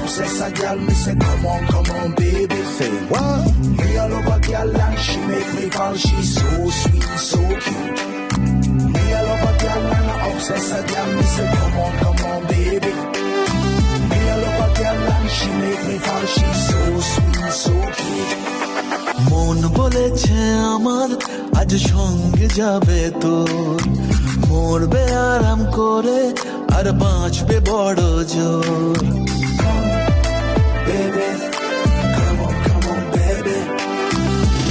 obsess a girl, me say come on, baby. Say what? Me all over girl and she make me fall. She's so sweet, so cute. Me all over girl and I obsess a girl, me say come on, baby. Me all over girl and she make me fall. She's so sweet, so cute. মন বলেছে আমার আজ সঙ্গে যাবে তোর, মরবে আরাম করে আর বাঁচবে বড় জোর।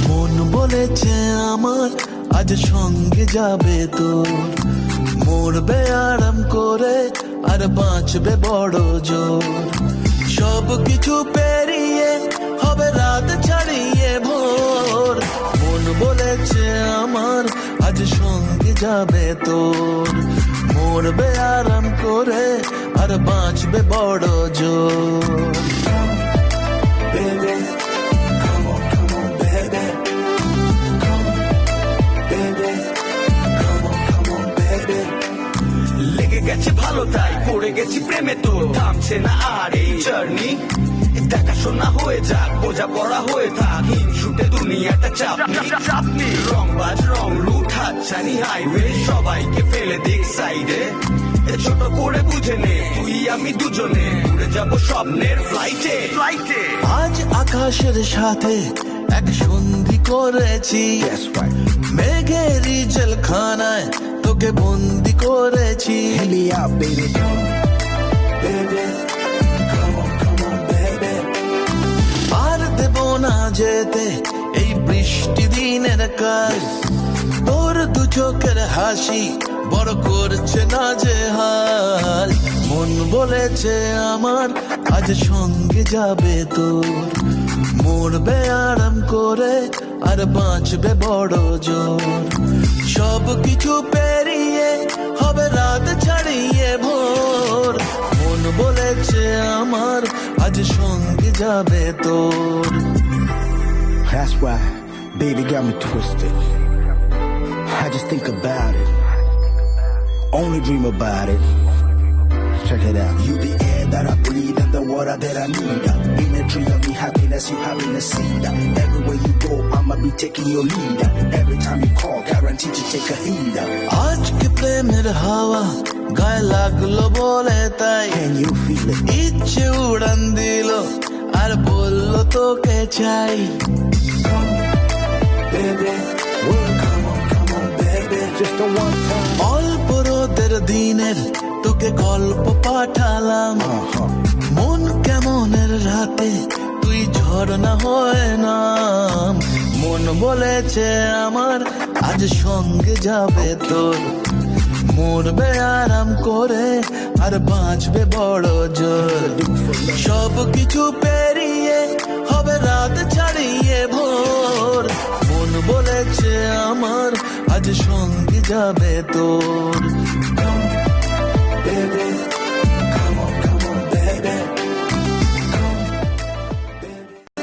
মন বলেছে আমার আজ সঙ্গে যাবে তোর, মরবে আরাম করে আর বাঁচবে বড় জোর। সব কিছু পেরিয়ে হবে রাত ছাড়িয়ে ভোর, মন বলেছে আমার আজ সঙ্গে যাবে তোর, মরবে আরাম করে আর বাঁচবে বড় জোর। লেগে গেছে ভালো তাই পড়ে গেছি প্রেমে, তো থামছে না আর এই জার্নি। দেখাশোনা হয়ে যাক, বোঝা পড়া হয়ে থাক, হিংসুটে দুনিয়াটা চাপনি। রংবাজ রং লুট হাতছানি হাইওয়ে, সবাইকে ফেলে দিক সাইডে। ছোট করে বুঝে নে তুই আমি দুজনে উড়ে যাব স্বপ্নের ফ্লাইটে। আজ আকাশের সাথে এক সন্ধি করেছি, মেঘেরই জেলখানায় তোকে বন্দি করেছি। আর দেব না যেতে এই বৃষ্টি দিনের কাজ, তোর দু চোখের হাসি বড় করছে না যে হাল। মন বলেছে আমার আজ সঙ্গে যাবে তোর, মরবে আরাম করে আর বাঁচবে বড় জোর। সব কিছু পেরিয়ে হবে রাত ছাড়িয়ে ভোর, মন বলেছে আমার আজ সঙ্গে যাবে তোর। That's why baby got me twisted. I just think about it, only dream about it. Check it out. You the air that I breathe and the water that I need. Imagery of me happiness, you having a seed. Everywhere you go, I'ma be taking your lead. Every time you call, guaranteed to take a heed. আজকে প্রেমের হাওয়া গায়ে লাগলো বলে তাই, Can you feel it? ইচ্ছে উড়ান দিল আর বললো তোকে চাই। Baby, well, come on, baby. Just a one time. অল্প রোদের দিনের তোকে গল্প পাঠালাম, মন কেমনের রাতে তুই ঝর্ণা হয়ে নাম। মন বলেছে আমার আজ সঙ্গে যাবে তোর, মরবে আরাম করে আর বাঁচবে বড় জোর। সব কিছু পেরিয়ে হবে রাত ছাড়িয়ে ভোর, মন বলেছে আমার আজ সঙ্গে যাবে তোর।